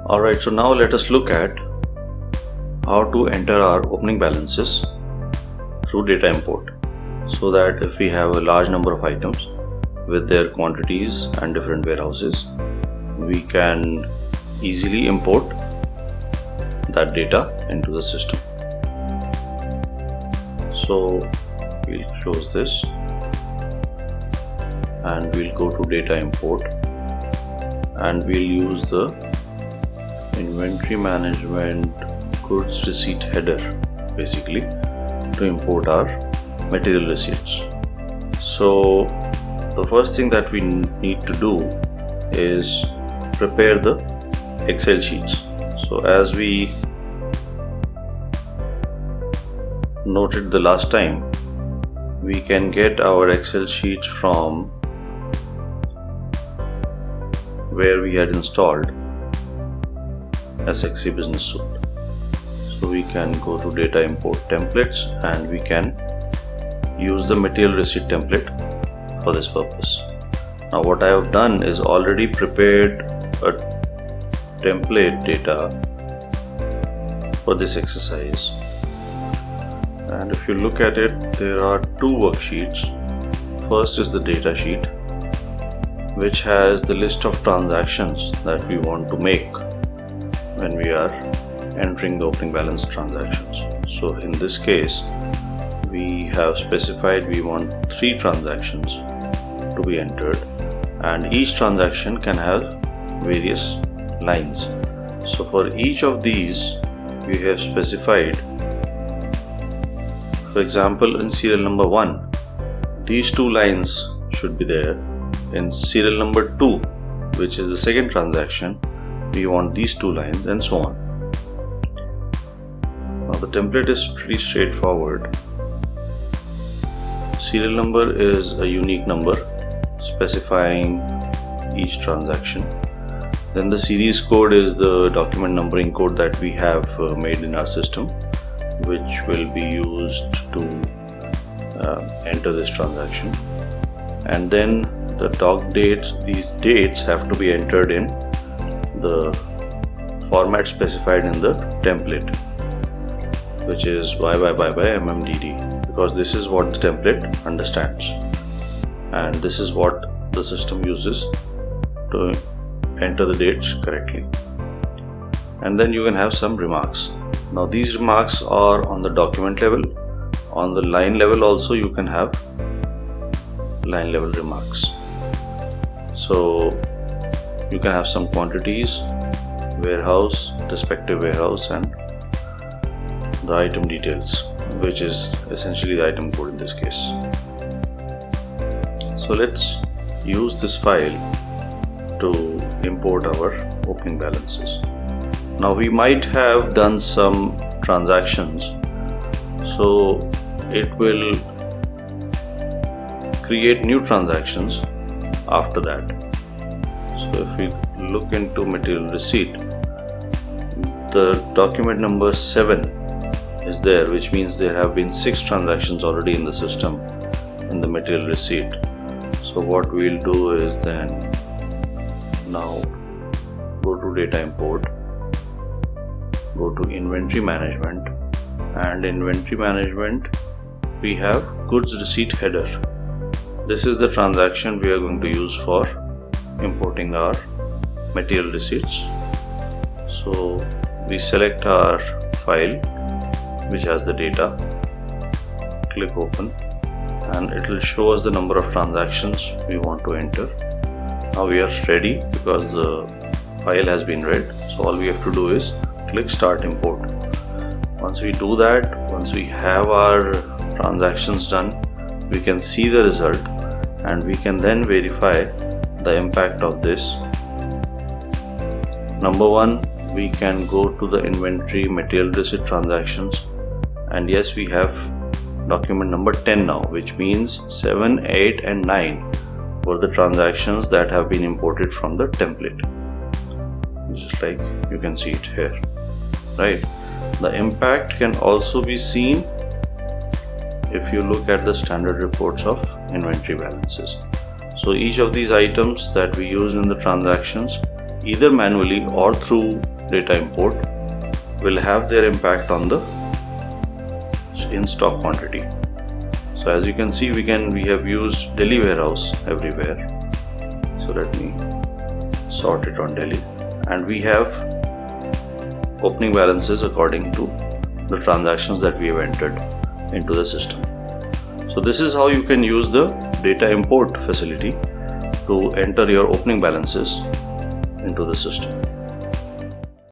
Alright, so now let us look at how to enter our opening balances through data import, so that if we have a large number of items with their quantities and different warehouses, we can easily import that data into the system. So we'll close this and we'll go to data import, and we'll use the inventory management goods receipt header basically to import our material receipts. So the first thing that we need to do is prepare the Excel sheets. So as we noted the last time, we can get our Excel sheets from where we had installed SXC Business Suite. So we can go to data import templates and we can use the material receipt template for this purpose. Now what I have done is already prepared a template data for this exercise, and if you look at it, there are two worksheets. First is the data sheet, which has the list of transactions that we want to make when we are entering the opening balance transactions. So in this case, we have specified we want 3 transactions to be entered, and each transaction can have various lines. So for each of these we have specified, for example, in serial number 1, these 2 lines should be there. In serial number 2, which is the second transaction, we want these 2 lines, and so on. Now the template is pretty straightforward. Serial number is a unique number specifying each transaction. Then the series code is the document numbering code that we have made in our system, which will be used to enter this transaction. And then the doc dates, these dates have to be entered in the format specified in the template, which is YYYYMMDD, because this is what the template understands, and this is what the system uses to enter the dates correctly. And then you can have some remarks. Now these remarks are on the document level. On the line level also you can have line level remarks. So you can have some quantities, warehouse, respective warehouse, and the item details, which is essentially the item code in this case. So let's use this file to import our opening balances. Now we might have done some transactions, so it will create new transactions after that. So if we look into material receipt, the document number 7 is there, which means there have been 6 transactions already in the system in the material receipt. So what we'll do is then now go to data import, go to inventory management, and inventory management we have goods receipt header. This is the transaction we are going to use for importing our material receipts. So we select our file which has the data, click open, and it will show us the number of transactions we want to enter. Now we are ready because the file has been read, so all we have to do is click start import. Once we do that, once we have our transactions done, we can see the result and we can then verify the impact of this. Number 1, we can go to the inventory material receipt transactions, and yes, we have document number 10 now, which means 7, 8 and 9 were the transactions that have been imported from the template, just like you can see it here, right? The impact can also be seen if you look at the standard reports of inventory balances. So each of these items that we use in the transactions, either manually or through data import will have their impact on the in-stock quantity. So as you can see, we have used Delhi warehouse everywhere. So let me sort it on Delhi, and we have opening balances according to the transactions that we have entered into the system. So this is how you can use the data import facility to enter your opening balances into the system.